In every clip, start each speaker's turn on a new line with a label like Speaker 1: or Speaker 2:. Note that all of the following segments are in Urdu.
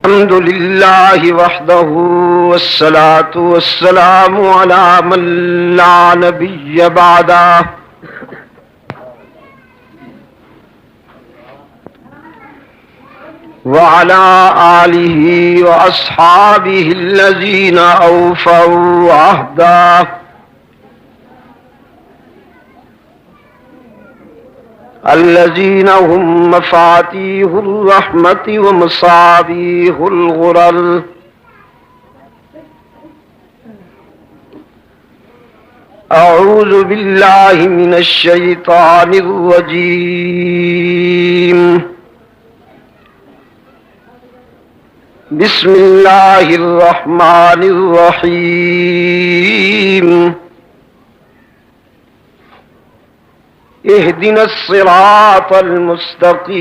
Speaker 1: الحمد لله وحده والصلاة والسلام على من لا نبي بعده وعلى آله وأصحابه الذين أوفوا عهده الذين هم مفاتيح الرحمة ومصابيح الغرر أعوذ بالله من الشيطان الرجيم بسم الله الرحمن الرحيم اهدنا الصراط المستقيم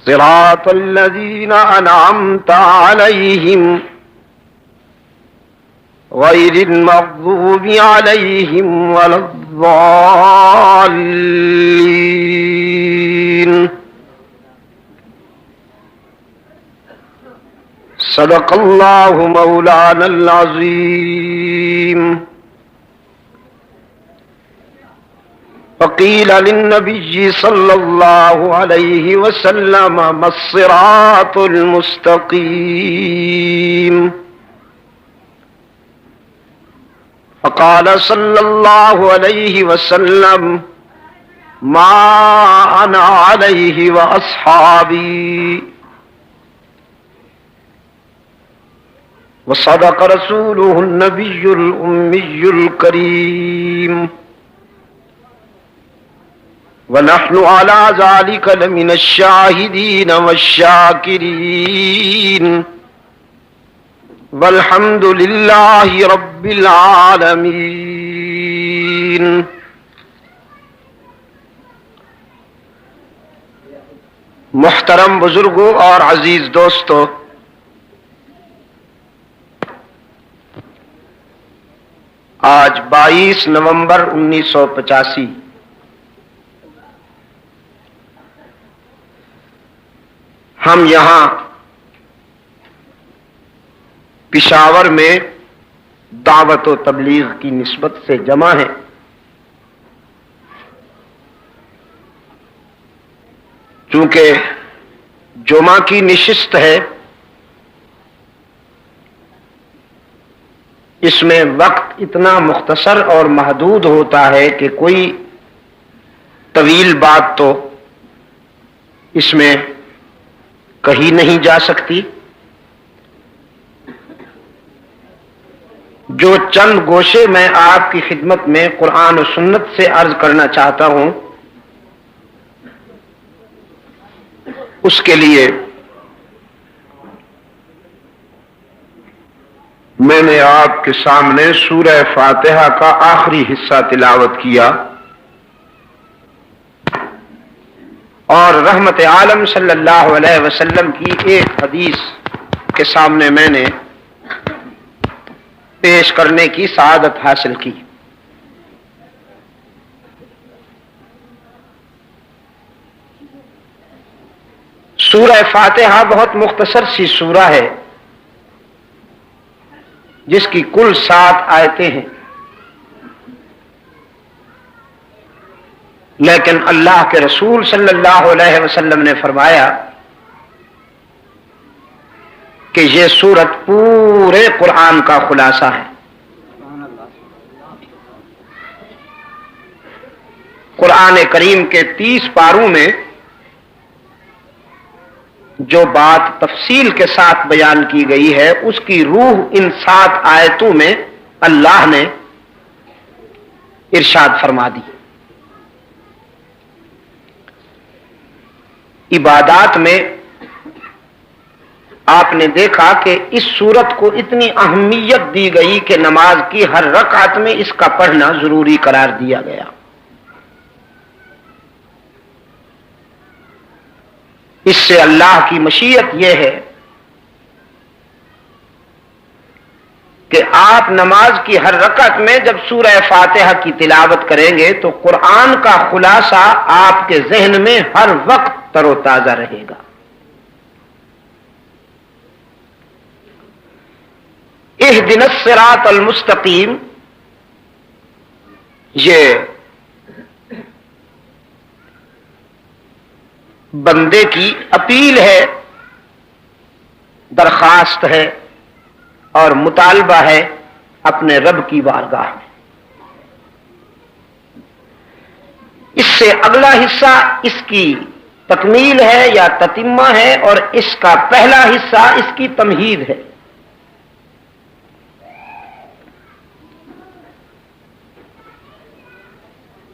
Speaker 1: صراط الذين أنعمت عليهم غير المغضوب عليهم ولا الضالين صدق الله مولانا العظيم وقيل للنبي صلى الله عليه وسلم ما الصراط المستقيم فقال صلى الله عليه وسلم ما أنا عليه وأصحابي وصدق رسوله النبي الأمي الكريم ونحن على ذلك لمن الشاهدين والشاكرين والحمد لله رب العالمين. محترم بزرگوں اور عزیز دوستو، آج 22 نومبر 1985 ہم یہاں پشاور میں دعوت و تبلیغ کی نسبت سے جمع ہیں. چونکہ جمعہ کی نشست ہے، اس میں وقت اتنا مختصر اور محدود ہوتا ہے کہ کوئی طویل بات تو اس میں کہی نہیں جا سکتی. جو چند گوشے میں آپ کی خدمت میں قرآن و سنت سے عرض کرنا چاہتا ہوں، اس کے لیے میں نے آپ کے سامنے سورہ فاتحہ کا آخری حصہ تلاوت کیا اور رحمت عالم صلی اللہ علیہ وسلم کی ایک حدیث کے سامنے میں نے پیش کرنے کی سعادت حاصل کی. سورہ فاتحہ بہت مختصر سی سورہ ہے جس کی کل 7 آیتیں ہیں، لیکن اللہ کے رسول صلی اللہ علیہ وسلم نے فرمایا کہ یہ سورت پورے قرآن کا خلاصہ ہے. قرآن کریم کے 30 پاروں میں جو بات تفصیل کے ساتھ بیان کی گئی ہے، اس کی روح ان 7 آیتوں میں اللہ نے ارشاد فرما دی. عبادات میں آپ نے دیکھا کہ اس سورت کو اتنی اہمیت دی گئی کہ نماز کی ہر رکعت میں اس کا پڑھنا ضروری قرار دیا گیا. اس سے اللہ کی مشیت یہ ہے کہ آپ آپ نماز کی ہر رکعت میں جب سورہ فاتحہ کی تلاوت کریں گے تو قرآن کا خلاصہ آپ کے ذہن میں ہر وقت تر و تازہ رہے گا۔ اہدنا الصراط المستقیم، یہ بندے کی اپیل ہے، درخواست ہے اور مطالبہ ہے اپنے رب کی بارگاہ میں۔ اس سے اگلا حصہ اس کی تکمیل ہے یا تتمہ ہے، اور اس کا پہلا حصہ اس کی تمہید ہے۔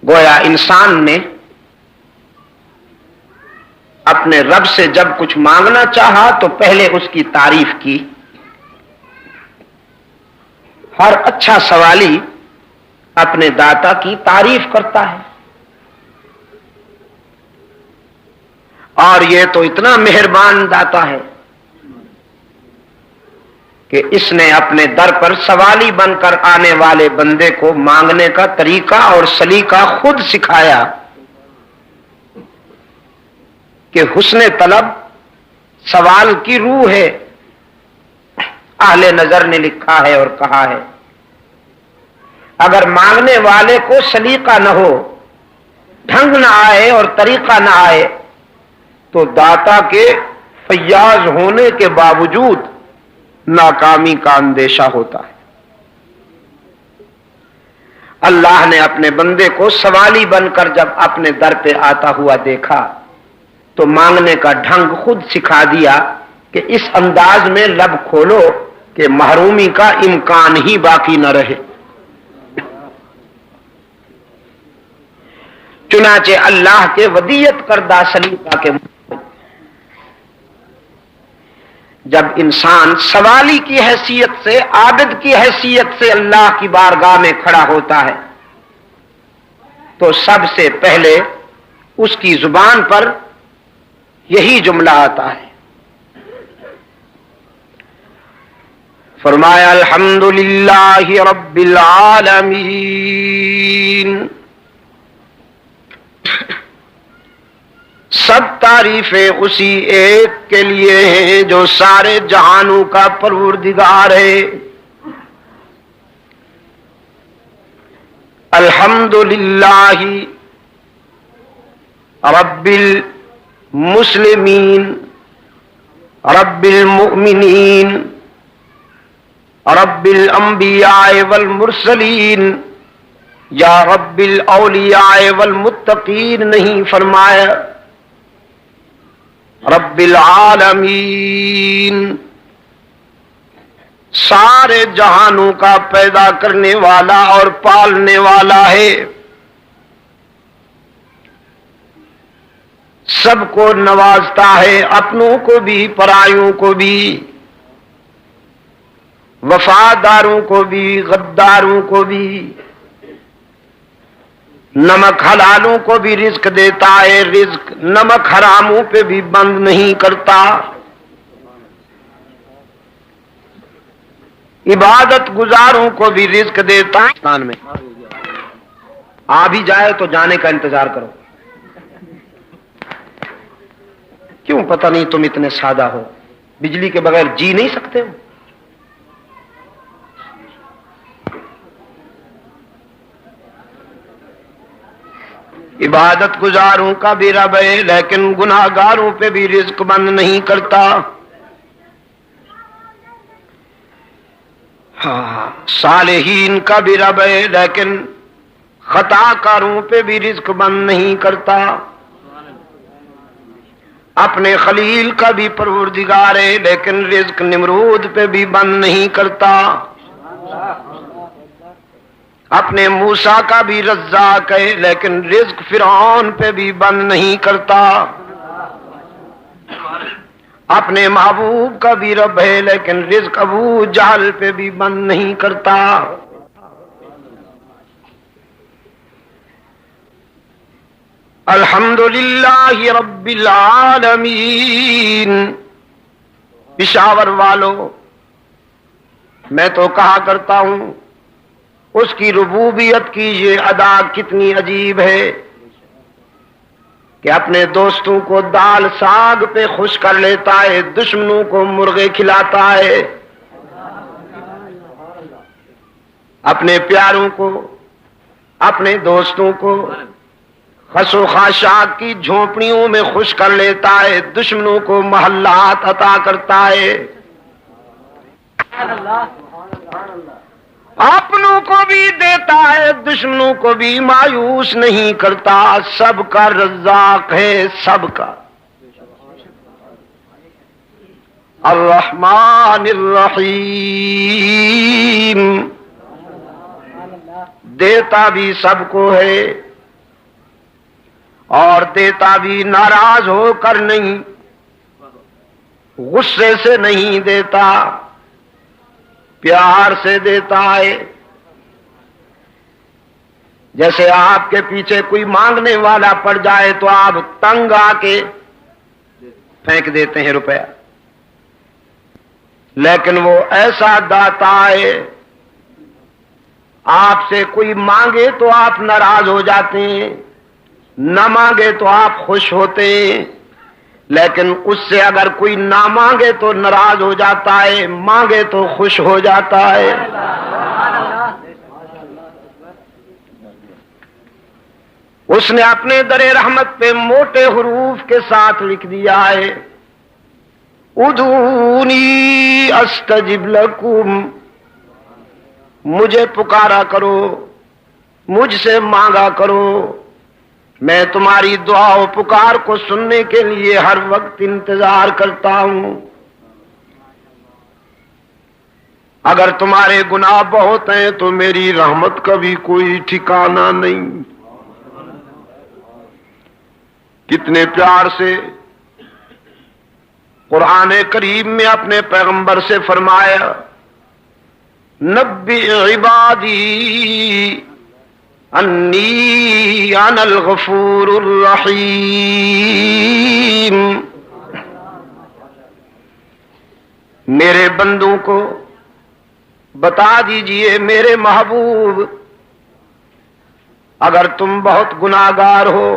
Speaker 1: گویا انسان نے اپنے رب سے جب کچھ مانگنا چاہا تو پہلے اس کی تعریف کی۔ ہر اچھا سوالی اپنے داتا کی تعریف کرتا ہے، اور یہ تو اتنا مہربان داتا ہے کہ اس نے اپنے در پر سوالی بن کر آنے والے بندے کو مانگنے کا طریقہ اور سلیقہ خود سکھایا کہ حسن طلب سوال کی روح ہے۔ اہل نظر نے لکھا ہے اور کہا ہے، اگر مانگنے والے کو سلیقہ نہ ہو، ڈھنگ نہ آئے اور طریقہ نہ آئے تو داتا کے فیاض ہونے کے باوجود ناکامی کا اندیشہ ہوتا ہے۔ اللہ نے اپنے بندے کو سوالی بن کر جب اپنے در پہ آتا ہوا دیکھا تو مانگنے کا ڈھنگ خود سکھا دیا کہ اس انداز میں لب کھولو کہ محرومی کا امکان ہی باقی نہ رہے۔ چنانچہ اللہ کے ودیت کردہ سلیقہ کے جب انسان سوالی کی حیثیت سے، عابد کی حیثیت سے اللہ کی بارگاہ میں کھڑا ہوتا ہے تو سب سے پہلے اس کی زبان پر یہی جملہ آتا ہے۔ فرمایا الحمدللہ رب العالمین، سب تعریفیں اسی ایک کے لیے ہیں جو سارے جہانوں کا پروردگار ہے۔ الحمدللہ رب المسلمین، رب المؤمنین، رب الانبیاء والمرسلین، یا رب الاولیاء والمتقین نہیں فرمایا، رب العالمین، سارے جہانوں کا پیدا کرنے والا اور پالنے والا ہے، سب کو نوازتا ہے، اپنوں کو بھی پرایوں کو بھی، وفاداروں کو بھی غداروں کو بھی، نمک حلالوں کو بھی رزق دیتا ہے، رزق نمک حراموں پہ بھی بند نہیں کرتا، عبادت گزاروں کو بھی رزق دیتا ہے۔ میں آ بھی جائے تو جانے کا انتظار کرو، کیوں پتہ نہیں تم اتنے سادہ ہو، بجلی کے بغیر جی نہیں سکتے ہو؟ عبادت گزاروں کا بھی رب ہے لیکن گناہ گاروں پہ بھی رزق بند نہیں کرتا۔ ہاں، صالحین کا بھی رب ہے لیکن خطا کاروں پہ بھی رزق بند نہیں کرتا۔ اپنے خلیل کا بھی پروردگار ہے لیکن رزق نمرود پہ بھی بند نہیں کرتا۔ اپنے موسیٰ کا بھی رزاق ہے لیکن رزق فرعون پہ بھی بند نہیں کرتا۔ اپنے محبوب کا بھی رب ہے لیکن رزق ابو جہل پہ بھی بند نہیں کرتا۔ الحمدللہ رب العالمین، پشاور والو میں تو کہا کرتا ہوں اس کی ربوبیت کی یہ ادا کتنی عجیب ہے کہ اپنے دوستوں کو دال ساگ پہ خوش کر لیتا ہے، دشمنوں کو مرغے کھلاتا ہے، اپنے پیاروں کو، اپنے دوستوں کو خس و خاشاک کی جھونپڑیوں میں خوش کر لیتا ہے، دشمنوں کو محلات عطا کرتا ہے، اپنوں کو بھی دیتا ہے، دشمنوں کو بھی مایوس نہیں کرتا، سب کا رزاق ہے، سب کا الرحمن الرحیم، دیتا بھی سب کو ہے اور دیتا بھی ناراض ہو کر نہیں، غصے سے نہیں دیتا، پیار سے دیتا ہے۔ جیسے آپ کے پیچھے کوئی مانگنے والا پڑ جائے تو آپ تنگ آ کے پھینک دیتے ہیں روپیہ، لیکن وہ ایسا داتا ہے، آپ سے کوئی مانگے تو آپ ناراض ہو جاتے ہیں، نہ مانگے تو آپ خوش ہوتے ہیں، لیکن اس سے اگر کوئی نہ مانگے تو ناراض ہو جاتا ہے، مانگے تو خوش ہو جاتا ہے۔ اس نے اپنے در رحمت پہ موٹے حروف کے ساتھ لکھ دیا ہے، ادعونی استجب لکم، مجھے پکارا کرو، مجھ سے مانگا کرو، میں تمہاری دعا و پکار کو سننے کے لیے ہر وقت انتظار کرتا ہوں۔ اگر تمہارے گناہ بہت ہیں تو میری رحمت کا بھی کوئی ٹھکانہ نہیں۔ کتنے پیار سے قرآن کریم میں اپنے پیغمبر سے فرمایا، نبئ عبادی انی انا الغفور الرحیم، میرے بندوں کو بتا دیجئے میرے محبوب، اگر تم بہت گناہگار ہو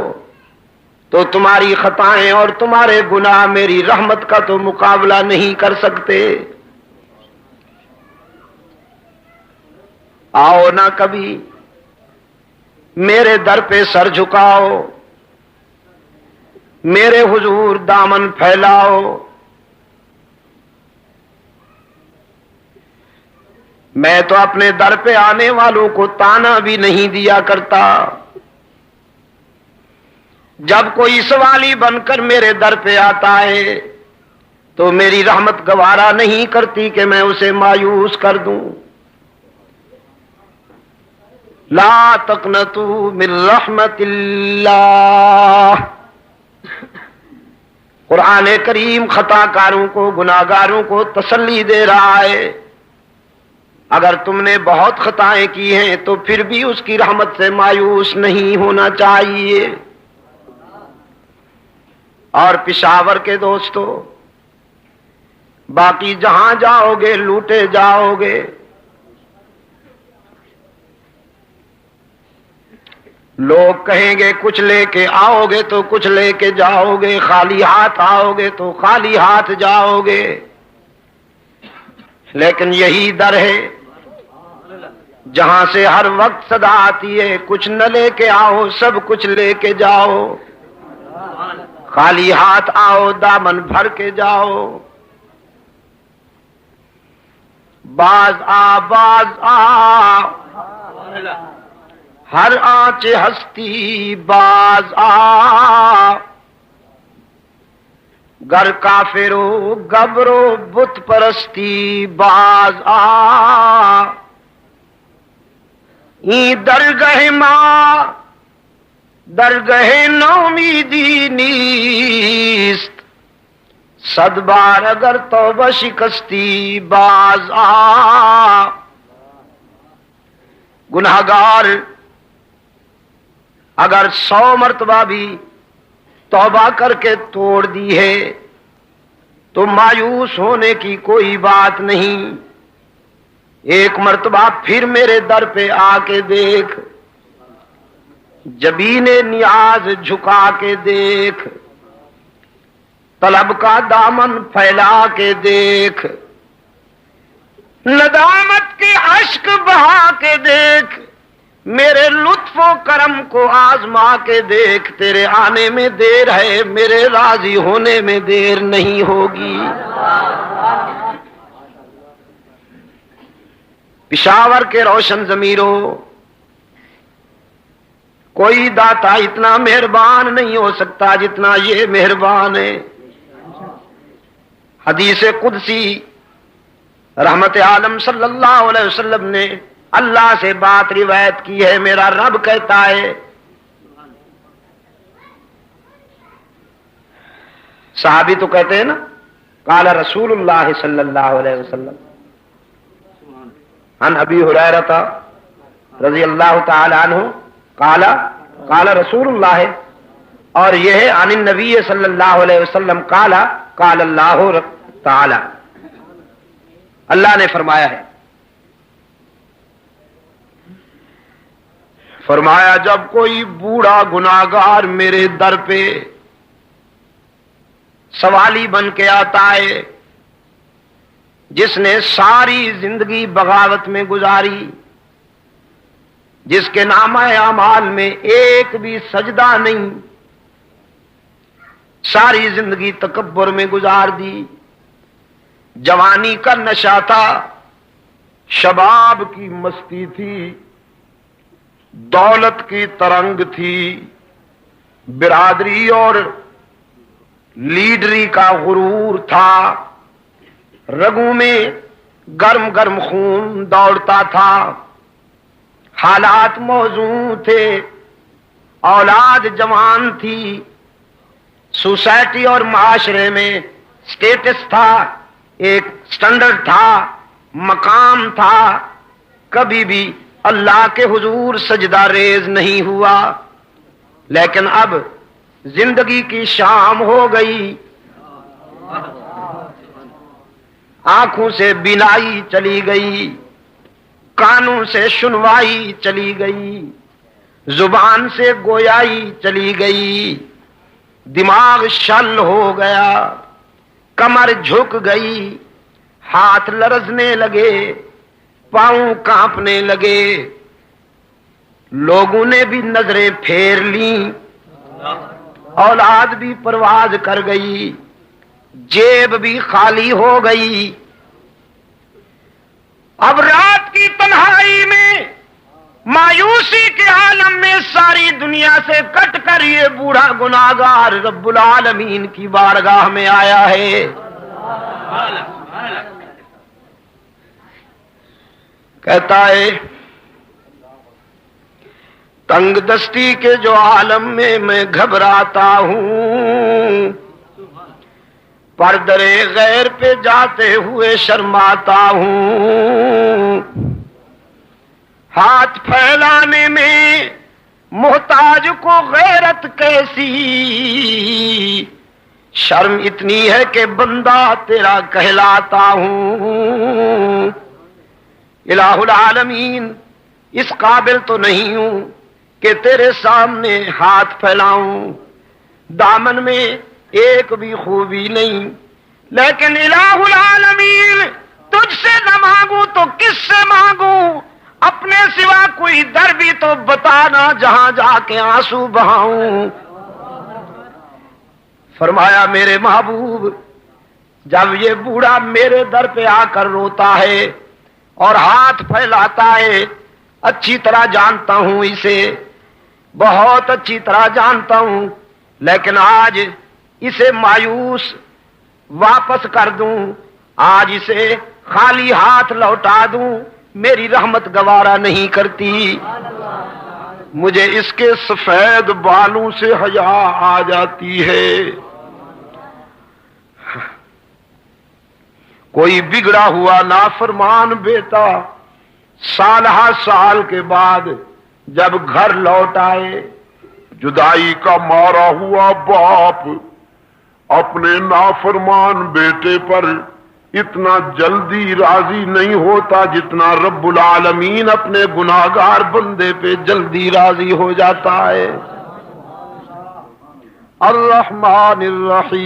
Speaker 1: تو تمہاری خطائیں اور تمہارے گناہ میری رحمت کا تو مقابلہ نہیں کر سکتے۔ آؤ نہ کبھی میرے در پہ سر جھکاؤ، میرے حضور دامن پھیلاؤ، میں تو اپنے در پہ آنے والوں کو تانا بھی نہیں دیا کرتا، جب کوئی سوالی بن کر میرے در پہ آتا ہے تو میری رحمت گوارا نہیں کرتی کہ میں اسے مایوس کر دوں۔ لا تقنطوا من رحمت اللہ، قرآن کریم خطا کاروں کو، گناہگاروں کو تسلی دے رہا ہے، اگر تم نے بہت خطائیں کی ہیں تو پھر بھی اس کی رحمت سے مایوس نہیں ہونا چاہیے۔ اور پشاور کے دوستو، باقی جہاں جاؤ گے لوٹے جاؤ گے، لوگ کہیں گے کچھ لے کے آؤ گے تو کچھ لے کے جاؤ گے، خالی ہاتھ آؤ گے تو خالی ہاتھ جاؤ گے، لیکن یہی در ہے جہاں سے ہر وقت صدا آتی ہے، کچھ نہ لے کے آؤ سب کچھ لے کے جاؤ، خالی ہاتھ آؤ دامن بھر کے جاؤ۔ باز آ ہر آنچ ہستی باز آ، گر کافرو گبرو بت پرستی باز آ، این درگہ ماں درگہ نومیدی نیست، صد بار اگر توبہ شکستی باز آ۔ گناہگار اگر 100 مرتبہ بھی توبہ کر کے توڑ دی ہے تو مایوس ہونے کی کوئی بات نہیں، ایک مرتبہ پھر میرے در پہ آ کے دیکھ، جبین نیاز جھکا کے دیکھ، طلب کا دامن پھیلا کے دیکھ، ندامت کے اشک بہا کے دیکھ، میرے لطف و کرم کو آزما کے دیکھ، تیرے آنے میں دیر ہے، میرے راضی ہونے میں دیر نہیں ہوگی۔ پشاور کے روشن ضمیروں، کوئی داتا اتنا مہربان نہیں ہو سکتا جتنا یہ مہربان ہے۔ حدیث قدسی رحمت عالم صلی اللہ علیہ وسلم نے اللہ سے بات روایت کی ہے، میرا رب کہتا ہے، صحابی تو کہتے ہیں نا، قال رسول اللہ صلی اللہ علیہ وسلم عن ابی ہریرہ رضی اللہ تعالی عنہ قال رسول اللہ، اور یہ ہے عن النبی صلی اللہ علیہ وسلم قال اللہ تعالی، اللہ نے فرمایا ہے، فرمایا جب کوئی بوڑھا گناہگار میرے در پہ سوالی بن کے آتا ہے، جس نے ساری زندگی بغاوت میں گزاری، جس کے نامہ اعمال میں ایک بھی سجدہ نہیں، ساری زندگی تکبر میں گزار دی، جوانی کا نشہ تھا، شباب کی مستی تھی، دولت کی ترنگ تھی، برادری اور لیڈری کا غرور تھا، رگوں میں گرم گرم خون دوڑتا تھا، حالات موزوں تھے، اولاد جوان تھی، سوسائٹی اور معاشرے میں سٹیٹس تھا، ایک سٹینڈرڈ تھا، مقام تھا، کبھی بھی اللہ کے حضور سجدہ ریز نہیں ہوا، لیکن اب زندگی کی شام ہو گئی، آنکھوں سے بینائی چلی گئی، کانوں سے سنوائی چلی گئی، زبان سے گویائی چلی گئی، دماغ شل ہو گیا، کمر جھک گئی، ہاتھ لرزنے لگے، پاؤں کانپنے لگے، لوگوں نے بھی نظریں پھیر لیں، اولاد بھی پرواز کر گئی، جیب بھی خالی ہو گئی۔ اب رات کی تنہائی میں مایوسی کے عالم میں ساری دنیا سے کٹ کر یہ بوڑھا گناہگار رب العالمین کی بارگاہ میں آیا ہے، کہتا ہے تنگ دستی کے جو عالم میں گھبراتا ہوں، پردرے غیر پہ جاتے ہوئے شرماتا ہوں، ہاتھ پھیلانے میں محتاج کو غیرت کیسی، شرم اتنی ہے کہ بندہ تیرا کہلاتا ہوں، الہ العالمین اس قابل تو نہیں ہوں کہ تیرے سامنے ہاتھ پھیلاؤں، دامن میں ایک بھی خوبی نہیں، لیکن الہ العالمین تجھ سے نہ مانگوں تو کس سے مانگوں، اپنے سوا کوئی در بھی تو بتانا جہاں جا کے آنسو بہاؤں۔ فرمایا میرے محبوب جب یہ بوڑھا میرے در پہ آ کر روتا ہے اور ہاتھ پھیلاتا ہے، اچھی طرح جانتا ہوں اسے، بہت اچھی طرح جانتا ہوں، لیکن آج اسے مایوس واپس کر دوں، آج اسے خالی ہاتھ لوٹا دوں، میری رحمت گوارا نہیں کرتی، مجھے اس کے سفید بالوں سے حیا آ جاتی ہے۔ کوئی بگڑا ہوا نافرمان بیٹا سالہ سال کے بعد جب گھر لوٹ آئے، جدائی کا مارا ہوا باپ اپنے نافرمان بیٹے پر
Speaker 2: اتنا جلدی راضی نہیں ہوتا جتنا رب العالمین اپنے گناہگار بندے پہ جلدی راضی ہو جاتا ہے۔ الرحمن الرحیم،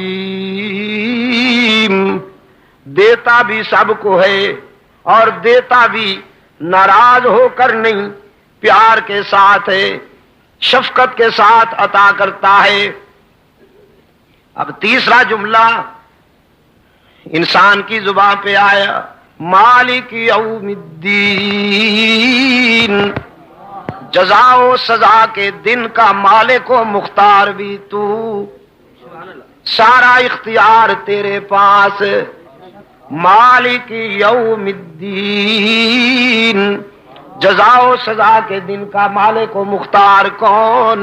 Speaker 2: دیتا بھی سب کو ہے اور دیتا بھی ناراض ہو کر نہیں، پیار کے ساتھ ہے، شفقت کے ساتھ عطا کرتا ہے۔ اب تیسرا جملہ انسان کی زبان پہ آیا، مالک یوم الدین، جزا و سزا کے دن کا مالک و مختار بھی تو، سارا اختیار تیرے پاس۔ مالک یوم الدین، جزا و سزا کے دن کا مالک و مختار کون؟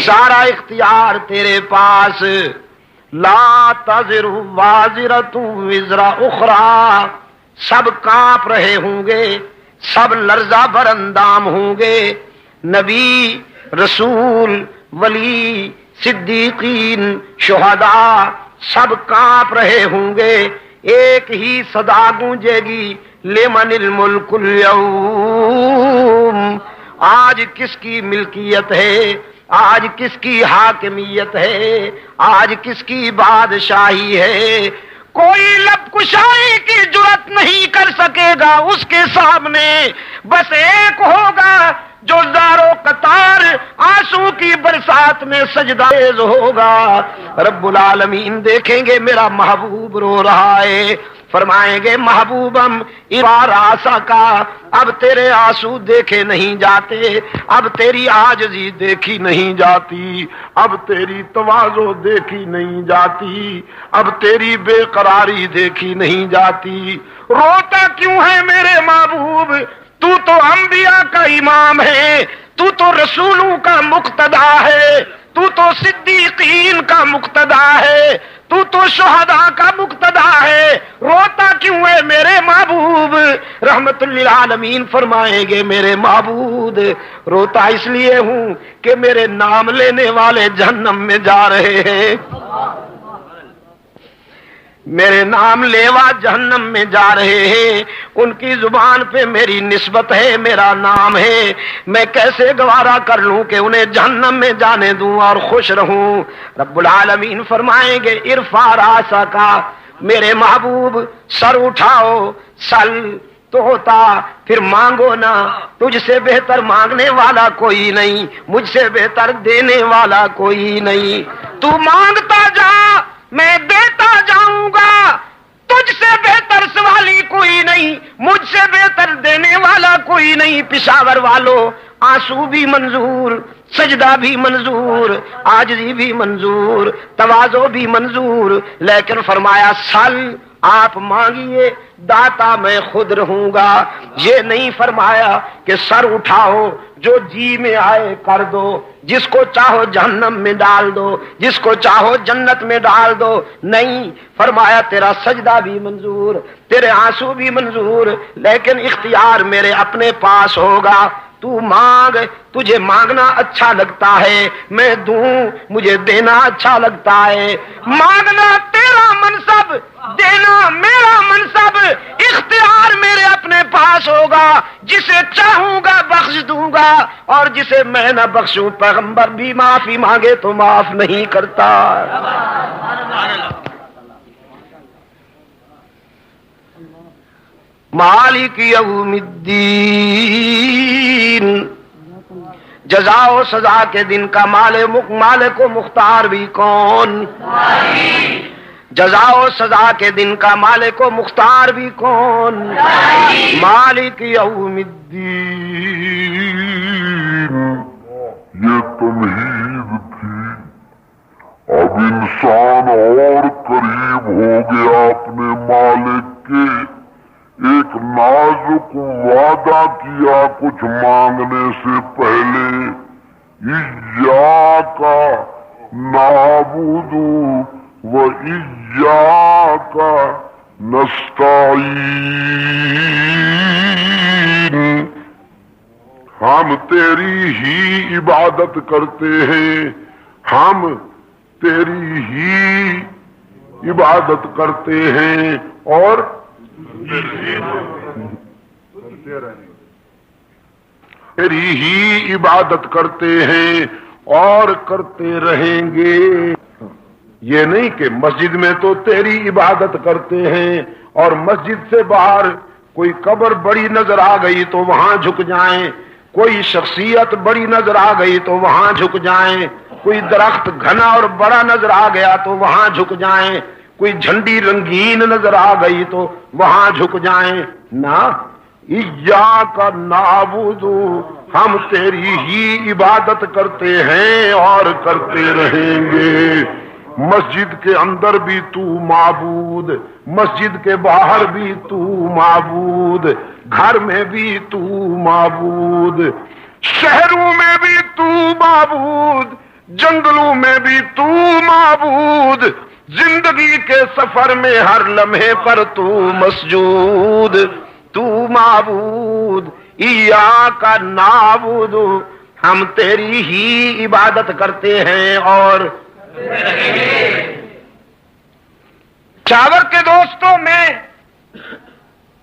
Speaker 2: سارا اختیار تیرے پاس۔ لا تزر وازرۃ وزر اخری، سب کانپ رہے ہوں گے، سب لرزہ بر اندام ہوں گے، نبی، رسول، ولی، صدیقین، شہداء سب کانپ رہے ہوں گے، ایک ہی صدا گونجے گی، لمن الملک اليوم، آج کس کی ملکیت ہے، آج کس کی حاکمیت ہے، آج کس کی بادشاہی ہے۔ کوئی لب کشائی کی جرات نہیں کر سکے گا اس کے سامنے، بس ایک ہوگا جو زارو قطار آنسو کی برسات میں سجدہ ریز ہوگا۔ رب العالمین دیکھیں گے میرا محبوب رو رہا ہے، فرمائیں گے محبوبم ابار آسا کا، اب تیرے آنسو دیکھے نہیں جاتے، اب تیری عاجزی دیکھی نہیں جاتی، اب تیری تواضع دیکھی نہیں جاتی، اب تیری بے قراری دیکھی نہیں جاتی۔ روتا کیوں ہے میرے محبوب؟ تو تو انبیاء کا امام ہے، تو تو رسولوں کا مقتدا ہے، تو تو صدیقین کا مقتدا ہے، تو تو شہداء کا مقتدا ہے، روتا کیوں ہے میرے محبوب؟ رحمت للعالمین فرمائیں گے میرے معبود روتا اس لیے ہوں کہ میرے نام لینے والے جہنم میں جا رہے ہیں، میرے نام لیوا جہنم میں جا رہے ہیں، ان کی زبان پہ میری نسبت ہے، میرا نام ہے، میں کیسے گوارا کر لوں کہ انہیں جہنم میں جانے دوں اور خوش رہوں؟ رب العالمین فرمائیں گے ارفع راسک، میرے محبوب سر اٹھاؤ، سل تو ہوتا، پھر مانگو نہ، تجھ سے بہتر مانگنے والا کوئی نہیں، مجھ سے بہتر دینے والا کوئی نہیں، تو مانگتا جا میں دیتا جاؤں گا، تجھ سے بہتر سوالی کوئی نہیں، مجھ سے بہتر دینے والا کوئی نہیں۔ پشاور والو آنسو بھی منظور، سجدہ بھی منظور، عاجزی بھی منظور، تواضع بھی منظور، لیکن فرمایا سل، آپ مانگیے، داتا میں خود رہوں گا۔ یہ نہیں فرمایا کہ سر اٹھاؤ، جو جی میں آئے کر دو، جس کو چاہو جہنم میں ڈال دو، جس کو چاہو جنت میں ڈال دو، نہیں، فرمایا تیرا سجدہ بھی منظور، تیرے آنسو بھی منظور، لیکن اختیار میرے اپنے پاس ہوگا۔ تو مانگ، تجھے مانگنا اچھا لگتا ہے، میں دوں، مجھے دینا اچھا لگتا ہے۔ مانگنا تیرا منصب، دینا میرا منصب، اختیار میرے اپنے پاس ہوگا، جسے چاہوں گا بخش دوں گا، اور جسے میں نہ بخشوں، پیغمبر بھی معافی مانگے تو معاف نہیں کرتا۔ مالک یوم الدین، جزا و سزا کے دن کا مالک و مختار بھی کون؟ جزا و سزا کے دن کا مالک و مختار بھی کون؟ مالک یوم الدین۔
Speaker 3: یہ تمہید تھی، اب انسان اور قریب ہو گیا اپنے مالک کے۔ ایک نازک وعدہ کیا کچھ مانگنے سے پہلے، ایاک نعبد و ایاک نستعین، ہم تیری ہی عبادت کرتے ہیں، ہم تیری ہی عبادت کرتے ہیں اور تیری ہی عبادت کرتے ہیں اور کرتے رہیں گے. یہ نہیں کہ مسجد میں تو تیری عبادت کرتے ہیں اور مسجد سے باہر کوئی قبر بڑی نظر آ گئی تو وہاں جھک جائیں، کوئی شخصیت بڑی نظر آ گئی تو وہاں جھک جائیں، کوئی درخت گھنا اور بڑا نظر آ گیا تو وہاں جھک جائیں، کوئی جھنڈی رنگین نظر آ گئی تو وہاں جھک جائیں. نہ، ایاک نعبد، ہم تیری ہی عبادت کرتے ہیں اور کرتے رہیں گے. مسجد کے اندر بھی تو معبود، مسجد کے باہر بھی تو معبود، گھر میں بھی تو معبود، شہروں میں بھی تو معبود، جنگلوں میں بھی تو معبود، زندگی کے سفر میں ہر لمحے پر تو مسجود، تو معبود. ایاک نعبد، ہم تیری ہی عبادت کرتے ہیں اور شاور کے دوستوں، میں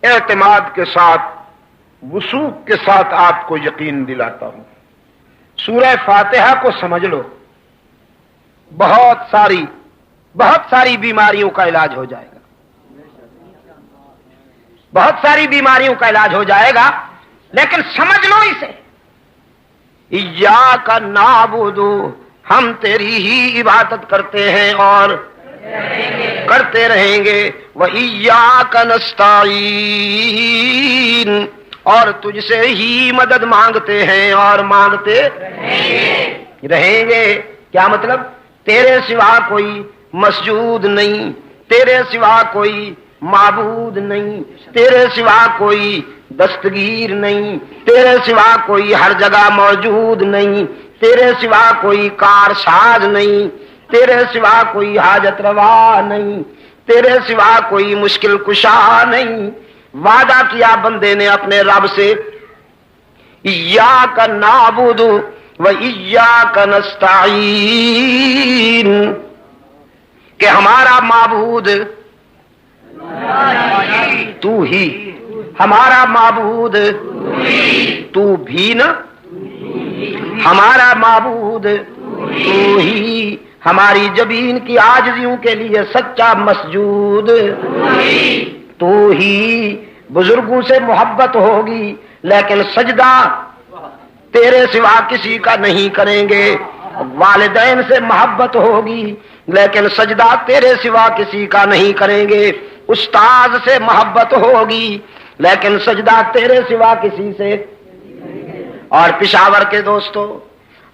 Speaker 3: اعتماد کے ساتھ، وثوق کے ساتھ آپ کو یقین دلاتا ہوں، سورہ فاتحہ کو سمجھ لو، بہت ساری بیماریوں کا علاج ہو جائے گا، بہت ساری بیماریوں کا علاج ہو جائے گا. لیکن سمجھ لو اسے، ایاک نعبد، ہم تیری ہی عبادت کرتے ہیں اور کرتے رہیں گے. وَإِيَّاكَ نَسْتَعِينُ، اور تجھ سے ہی مدد مانگتے ہیں اور مانگتے رہیں گے. کیا مطلب؟ تیرے سوا کوئی مسجود نہیں، تیرے سوا کوئی معبود نہیں، تیرے سوا کوئی دستگیر نہیں، تیرے سوا کوئی ہر جگہ موجود نہیں، تیرے سوا کوئی کارساز نہیں، تیرے سوا کوئی حاجت روا نہیں، تیرے سوا کوئی مشکل کشا نہیں. وعدہ کیا بندے نے اپنے رب سے، ایاک نعبد و ایاک نستعین، کہ ہمارا معبود تو ہی، ہمارا معبود تو بھی نا، ہمارا معبود تو ہی، ہماری جبین کی عاجزیوں کے لیے سچا مسجود تو ہی. بزرگوں سے محبت ہوگی لیکن سجدہ تیرے سوا کسی کا نہیں کریں گے، والدین سے محبت ہوگی لیکن سجدہ تیرے سوا کسی کا نہیں کریں گے، استاد سے محبت ہوگی لیکن سجدہ تیرے سوا کسی سے. اور پشاور کے دوستو،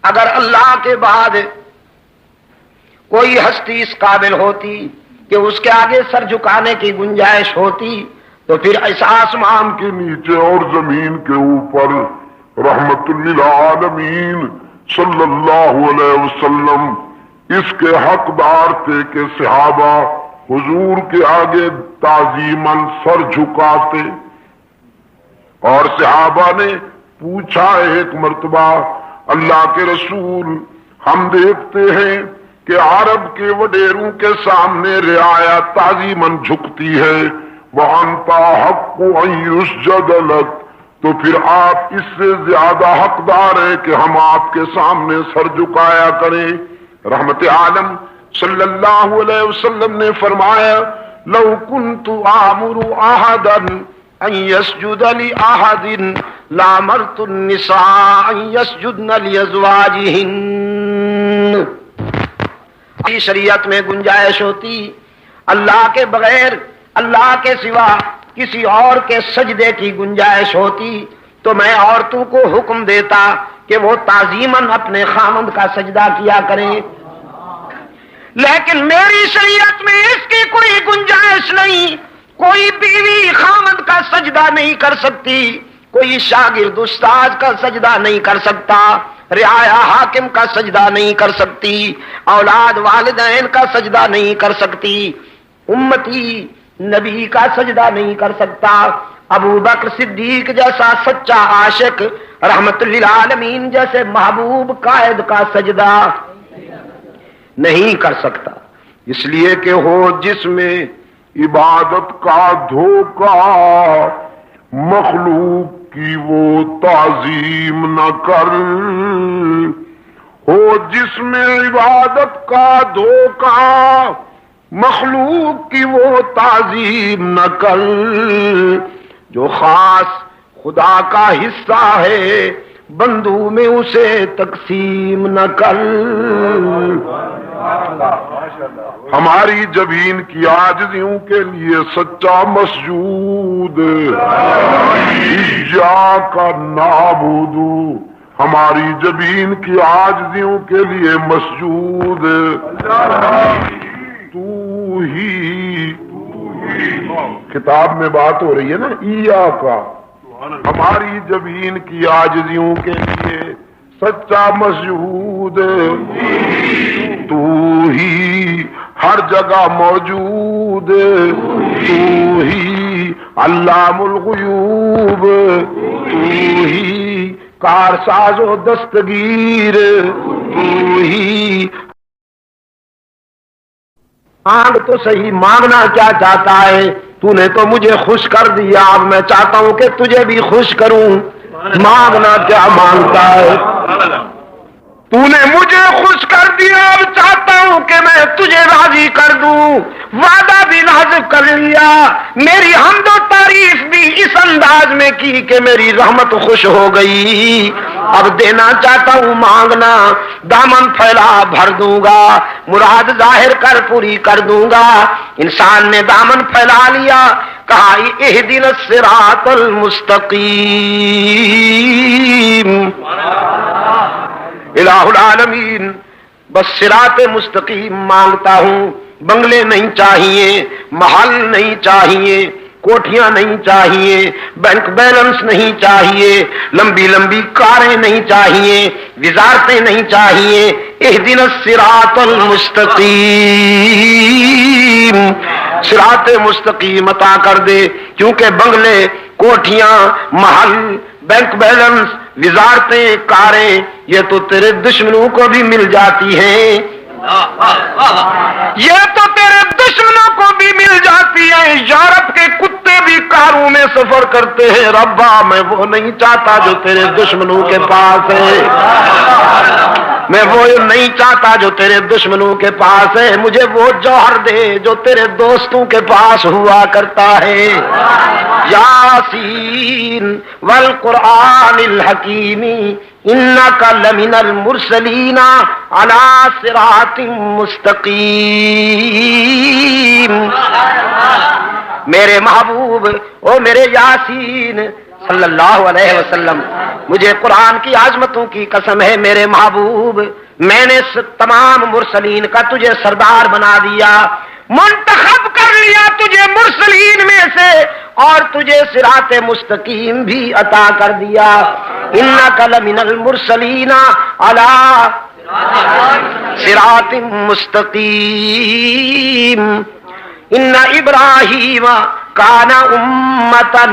Speaker 3: اگر اللہ کے بعد کوئی ہستی اس قابل ہوتی کہ اس کے آگے سر جھکانے کی گنجائش ہوتی تو پھر اس آسمان کے نیچے اور زمین کے اوپر رحمت للعالمین صلی اللہ علیہ وسلم اس کے حقدار تھے کہ صحابہ حضور کے آگے تعظیماً سر جھکاتے. اور صحابہ نے پوچھا ایک مرتبہ، اللہ کے رسول، ہم دیکھتے ہیں کہ عرب کے وڈیروں کے سامنے رعایا تعظیماً جھکتی ہے، وَأَنْتَ حَقُّ أَنْ يُسْجَدَ لَكَ، تو پھر آپ اس سے زیادہ حقدار ہیں کہ ہم آپ کے سامنے سر جھکایا کریں. رحمت عالم صلی اللہ علیہ وسلم نے فرمایا، لَوْ كُنْتُ آمُرُ أَحَدًا أَنْ يَسْجُدَ لِأَحَدٍ لَأَمَرْتُ النِّسَاءَ أَنْ يَسْجُدْنَ لِأَزْوَاجِهِنَّ. شریعت میں گنجائش ہوتی اللہ کے بغیر، اللہ کے سوا کسی اور کے سجدے کی گنجائش ہوتی تو میں عورتوں کو حکم دیتا کہ وہ تعظیماً اپنے خامند کا سجدہ کیا کریں. لیکن میری شریعت میں اس کی کوئی گنجائش نہیں. کوئی بیوی خامند کا سجدہ نہیں کر سکتی، کوئی شاگرد استاد کا سجدہ نہیں کر سکتا، رعایا حاکم کا سجدہ نہیں کر سکتی، اولاد والدین کا سجدہ نہیں کر سکتی، امتی نبی کا سجدہ نہیں کر سکتا. ابو بکر صدیق جیسا سچا عاشق رحمت للعالمین جیسے محبوب قائد کا سجدہ نہیں کر سکتا.
Speaker 4: اس لیے کہ ہو جس میں عبادت کا دھوکہ، مخلوق کی وہ تعظیم نہ کر۔ ہو جس میں عبادت کا دھوکہ، مخلوق کی وہ تعظیم نہ کر۔ جو خاص خدا کا حصہ ہے، بندوں میں اسے تقسیم نہ کر۔ ہماری جبین کی عاجزیوں کے لیے سچا مسجود ایاک نعبد، ہماری جبین کی عاجزیوں کے لیے مسجود تو ہی۔ کتاب میں بات ہو رہی ہے نا ایاک، ہماری جبین کی عاجزیوں کے لیے سچا مسجود تو ہی، ہر جگہ موجود تو ہی، علام الغیوب تو ہی، کارساز و دستگیر تو ہی۔
Speaker 2: مانگ تو صحیح، مانگنا کیا چاہتا ہے؟ تو نے تو مجھے خوش کر دیا، اب میں چاہتا ہوں کہ تجھے بھی خوش کروں۔ مانگنا کیا مانگتا ہے؟ تو نے مجھے خوش کر دیا، اب چاہتا ہوں کہ میں تجھے راضی کر دوں۔ وعدہ بھی نازک کر لیا، میری حمد و تعریف بھی اس انداز میں کی کہ میری رحمت خوش ہو گئی۔ اب دینا چاہتا ہوں، مانگنا، دامن پھیلا بھر دوں گا، مراد ظاہر کر پوری کر دوں گا۔ انسان نے دامن پھیلا لیا، کہا اہدنا الصراط المستقیم۔ الہ العالمین، بس صراط مستقیم مانگتا ہوں۔ بنگلے نہیں چاہیے، محل نہیں چاہیے، کوٹھیاں نہیں چاہیے، بینک بیلنس نہیں چاہیے، لمبی لمبی کاریں نہیں چاہیے، وزارتیں نہیں چاہیے۔ اہدنا الصراط المستقیم، صراط مستقیم عطا کر دے، کیونکہ بنگلے، کوٹھیاں، محل، بینک بیلنس، وزارتیں، کاریں، یہ تو تیرے دشمنوں کو بھی مل جاتی ہیں، یہ تو تیرے دشمنوں کو بھی مل جاتی ہے۔ یورپ کے کتے بھی کاروں میں سفر کرتے ہیں۔ ربا، میں وہ نہیں چاہتا جو تیرے دشمنوں کے پاس ہے، میں وہ نہیں چاہتا جو تیرے دشمنوں کے پاس ہے۔ مجھے وہ جوہر دے جو تیرے دوستوں کے پاس ہوا کرتا ہے۔ یاسین والقرآن الحکیم انک لمن المرسلین علی صراط مستقیم۔ میرے محبوب، او میرے یاسین صلی اللہ علیہ وسلم، مجھے قرآن کی عظمتوں کی قسم ہے میرے محبوب، میں نے تمام مرسلین کا تجھے سردار بنا دیا، منتخب کر لیا تجھے مرسلین میں سے، اور تجھے صراط مستقیم بھی عطا کر دیا۔ انک لمن المرسلین علی صراط مستقیم۔ ان ابراہیم کان امتا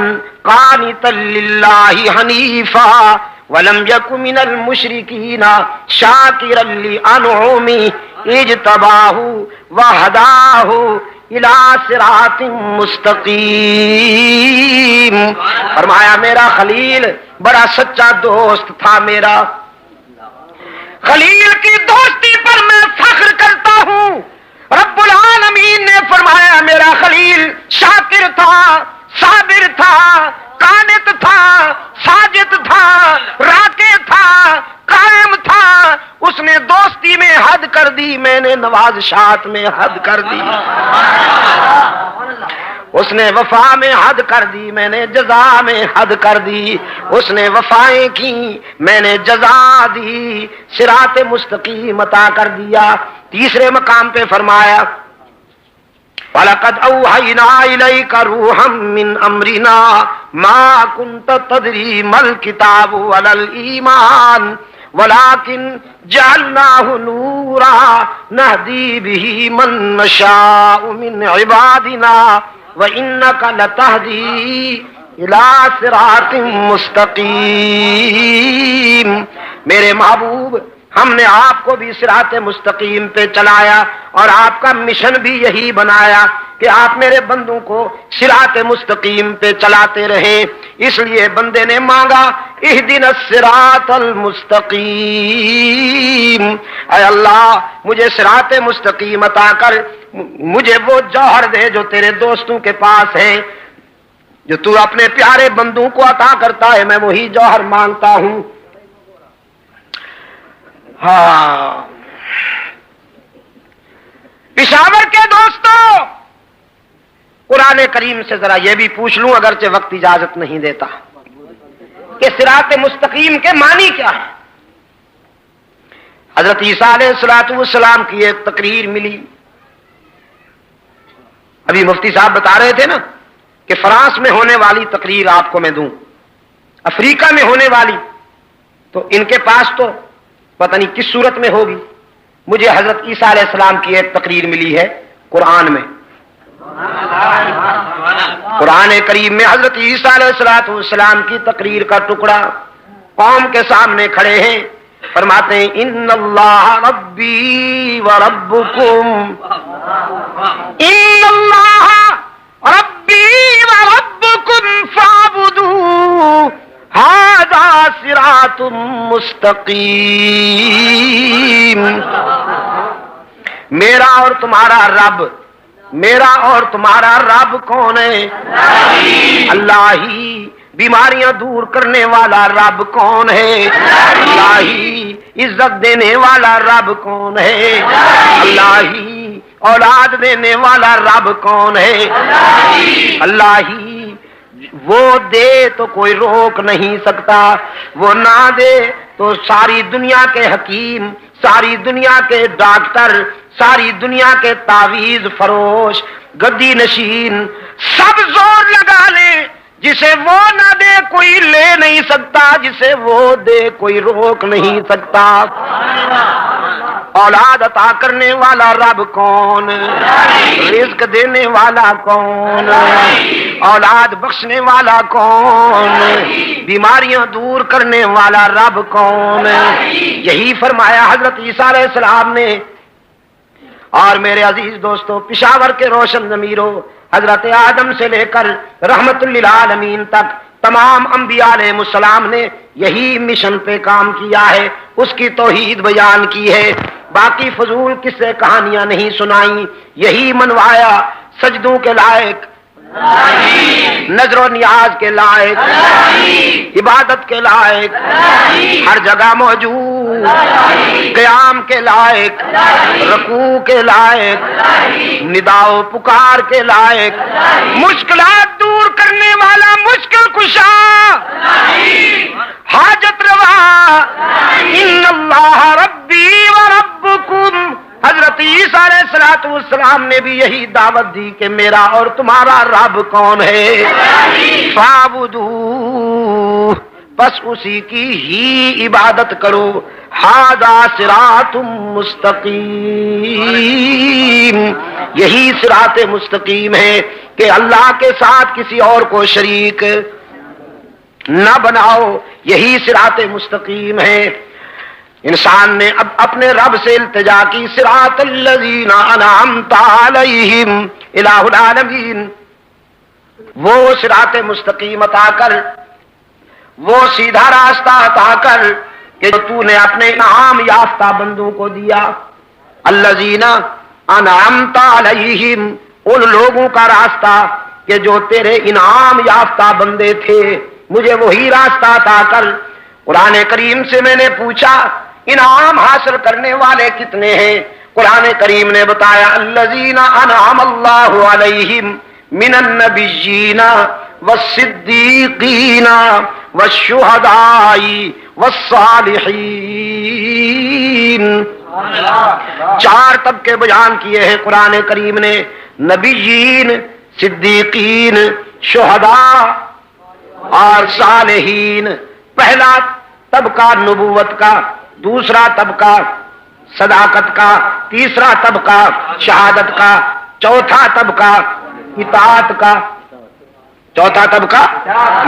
Speaker 2: قانتا للہ حنیفا ولم یک من المشرکین شاکرا لانعمہ اجتباہ وہداہ الی صراط مستقیم۔ فرمایا میرا خلیل بڑا سچا دوست تھا، میرا خلیل کی دوستی پر میں فخر کرتا ہوں۔ رب العالمین نے فرمایا میرا خلیل شاکر تھا، صابر تھا، قانت تھا، ساجد تھا، راکع تھا، قائم تھا۔ اس نے دوستی میں حد کر دی، میں نے نوازشات میں حد کر دی۔ اس نے وفا میں حد کر دی، میں نے جزا میں حد کر دی۔ اس نے وفائیں کی، میں نے جزا دی، صراط مستقیم عطا کر دیا۔ تیسرے مقام پہ فرمایا وَلَقَدْ أَوْحَيْنَا إِلَيْكَ رُوحًا مِّنْ أَمْرِنَا مَا كُنْتَ تَدْرِي مَا الْكِتَابُ وَلَا الْإِيمَانُ وَلَكِنْ جَعَلْنَاهُ نُورًا نَهْدِي بِهِ مَن نَّشَاءُ مِنْ عِبَادِنَا وَإِنَّكَ لَتَهْدِي إِلَى صِرَاطٍ مُسْتَقِيمٍ۔ میرے محبوب،
Speaker 1: ہم نے آپ کو بھی صراط مستقیم پہ چلایا اور آپ کا مشن بھی یہی بنایا کہ آپ میرے بندوں کو صراط مستقیم پہ چلاتے رہیں. اس لیے بندے نے مانگا اہدنا الصراط المستقیم، اے اللہ مجھے صراط مستقیم عطا کر، مجھے وہ جوہر دے جو تیرے دوستوں کے پاس ہے، جو تو اپنے پیارے بندوں کو عطا کرتا ہے، میں وہی جوہر مانگتا ہوں. ہاں پشاور کے دوستوں، قرآن کریم سے ذرا یہ بھی پوچھ لوں اگرچہ وقت اجازت نہیں دیتا کہ صراط مستقیم کے معنی کیا ہے. حضرت عیسیٰ علیہ السلام کی ایک تقریر ملی، ابھی مفتی صاحب بتا رہے تھے نا کہ فرانس میں ہونے والی تقریر آپ کو میں دوں، افریقہ میں ہونے والی، تو ان کے پاس تو پتہ نہیں کس صورت میں ہوگی. مجھے حضرت عیسیٰ علیہ السلام کی ایک تقریر ملی ہے قرآن میں. قرآن کریم میں حضرت عیسیٰ علیہ السلام کی تقریر کا ٹکڑا قوم کے سامنے کھڑے ہیں، فرماتے ہیں ان اللہ ربی و ربکم، ان اللہ ربی و ربکم فاعبدوہ ھذا صراط مستقیم. میرا اور تمہارا رب، میرا اور تمہارا رب کون ہے؟ اللہ ہی. بیماریاں دور کرنے والا رب کون ہے؟ اللہ ہی. عزت دینے والا رب کون ہے؟ اللہ ہی. اولاد دینے والا رب کون ہے؟ اللہ ہی. وہ دے تو کوئی روک نہیں سکتا، وہ نہ دے تو ساری دنیا کے حکیم، ساری دنیا کے ڈاکٹر، ساری دنیا کے تعویذ فروش، گدی نشین سب زور لگا لیں، جسے وہ نہ دے کوئی لے نہیں سکتا، جسے وہ دے کوئی روک نہیں سکتا. اولاد عطا کرنے والا رب کون؟ رزق دینے والا کون؟ اولاد بخشنے والا کون؟ بیماریاں دور کرنے والا رب کون؟ یہی فرمایا حضرت عیسیٰ علیہ السلام نے. اور میرے عزیز دوستو، پشاور کے روشن ضمیروں، حضرت آدم سے لے کر رحمت للعالمین تک تمام انبیاء علیہ السلام نے یہی مشن پہ کام کیا ہے، اس کی توحید بیان کی ہے. باقی فضول قصے کہانیاں نہیں سنائیں، یہی منوایا سجدوں کے لائق، نظر و نیاز کے لائق، عبادت کے لائق، ہر جگہ موجود، قیام کے لائق، رکوع کے لائق، ندا و پکار کے لائق، مشکلات دور کرنے والا مشکل کشا، حاجت روا، ان اللہ ربی و ربکم. حضرت عیسیٰ علیہ السلام نے بھی یہی دعوت دی کہ میرا اور تمہارا رب کون ہے؟ فاعبدوہ، بس اسی کی ہی عبادت کرو. ھذا صراط مستقیم، یہی صراط مستقیم ہے کہ اللہ کے ساتھ کسی اور کو شریک نہ بناؤ، یہی صراط مستقیم ہے. انسان نے اب اپنے رب سے التجا کی، صراط الذین انعمت علیہم، الہ العالمین، وہ صراط مستقیم عطا کر، وہ سیدھا راستہ عطا کر کہ تو نے اپنے انعام یافتہ بندوں کو دیا. الذین انعمت علیہم، ان لوگوں کا راستہ کہ جو تیرے انعام یافتہ بندے تھے، مجھے وہی راستہ عطا کر. قرآن کریم سے میں نے پوچھا انعام حاصل کرنے والے کتنے ہیں؟ قرآن کریم نے بتایا الذین انعم اللہ علیہم من النبیین والصدیقین والشہداء والصالحین. 4 طبقے بیان کیے ہیں قرآن کریم نے، نبیین، صدیقین، شہداء اور صالحین. پہلا طبقہ نبوت کا، دوسرا طبقہ صداقت کا، تیسرا طبقہ شہادت کا، چوتھا طبقہ اطاعت کا، چوتھا طبقہ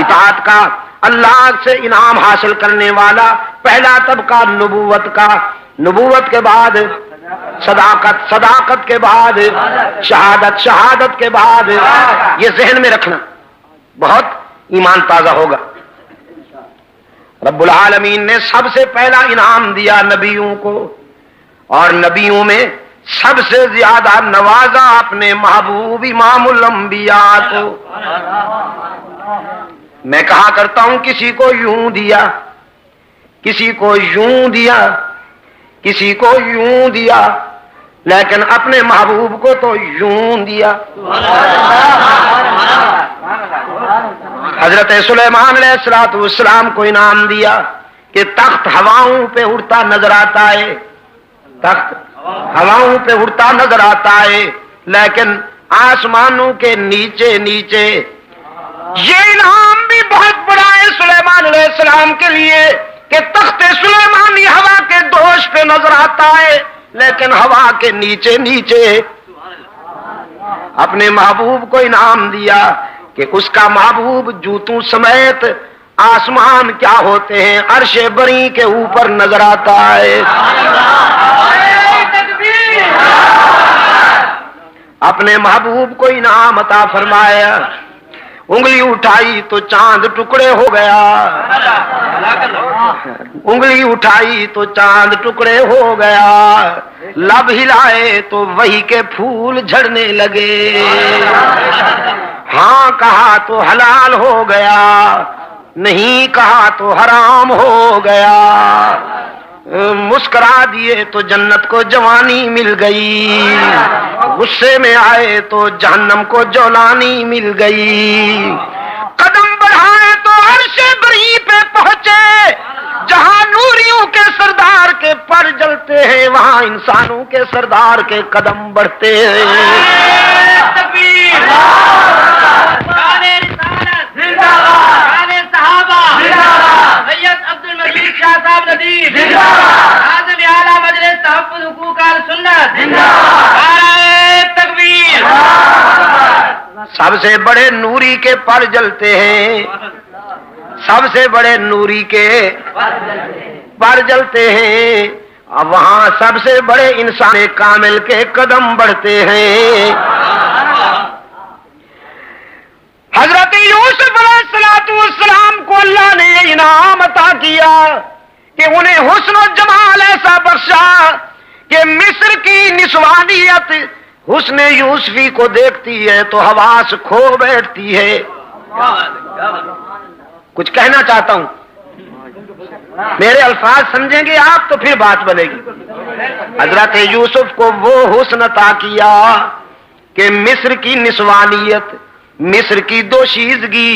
Speaker 1: اطاعت کا. اللہ سے انعام حاصل کرنے والا پہلا طبقہ نبوت کا، نبوت کے بعد صداقت، صداقت کے بعد شہادت، شہادت کے بعد، یہ ذہن میں رکھنا، بہت ایمان تازہ ہوگا۔ رب العالمین نے سب سے پہلا انعام دیا نبیوں کو، اور نبیوں میں سب سے زیادہ نوازا اپنے محبوب امام الانبیاء کو۔ میں کہا کرتا ہوں کسی کو یوں دیا، کسی کو یوں دیا، کسی کو یوں دیا، لیکن اپنے محبوب کو تو یوں دیا۔ حضرت سلیمان علیہ السلام کو انعام دیا کہ تخت ہواؤں پہ اڑتا نظر آتا ہے، تخت ہواؤں پہ اڑتا نظر آتا ہے، لیکن آسمانوں کے نیچے نیچے۔ یہ انعام بھی بہت بڑا ہے سلیمان علیہ السلام کے لیے کہ تخت سلیمانی ہوا کے دوش پہ نظر آتا ہے، لیکن ہوا کے نیچے نیچے اپنے محبوب کو انعام دیا کہ اس کا محبوب جوتوں سمیت آسمان کیا ہوتے ہیں عرش بری کے اوپر نظر آتا ہے۔ اپنے محبوب کو انعام عطا فرمایا، انگلی اٹھائی تو چاند ٹکڑے ہو گیا، انگلی اٹھائی تو چاند ٹکڑے ہو گیا، لب ہلائے تو وہی کے پھول جھڑنے لگے، ہاں کہا تو حلال ہو گیا، نہیں کہا تو حرام ہو گیا، مسکرا دیے تو جنت کو جوانی مل گئی، غصے میں آئے تو جہنم کو جولانی مل گئی، قدم بڑھائے تو عرش بری پہ پہنچے، جہاں نوریوں کے سردار کے پر جلتے ہیں وہاں انسانوں کے سردار کے قدم بڑھتے ہیں۔
Speaker 5: سید عبد المجید شاہ صاحب ندیم اعظم اعلیٰ مجلس تحفظ حقوق السنت، نعرہ تکبیر۔
Speaker 1: سب سے بڑے نوری کے پر جلتے ہیں، سب سے بڑے نوری کے پر جلتے ہیں، اب وہاں سب سے بڑے انسان کامل کے قدم بڑھتے ہیں۔ حضرت یوسف علیہ السلام کو اللہ نے یہ انعام عطا کیا کہ انہیں حسن و جمال ایسا بخشا کہ مصر کی نسوانیت حسن یوسفی کو دیکھتی ہے تو حواس کھو بیٹھتی ہے۔ کچھ کہنا چاہتا ہوں، میرے الفاظ سمجھیں گے آپ تو پھر بات بنے گی۔ حضرت یوسف کو وہ حسن عطا کیا کہ مصر کی نسوانیت، مصر کی دوشیزگی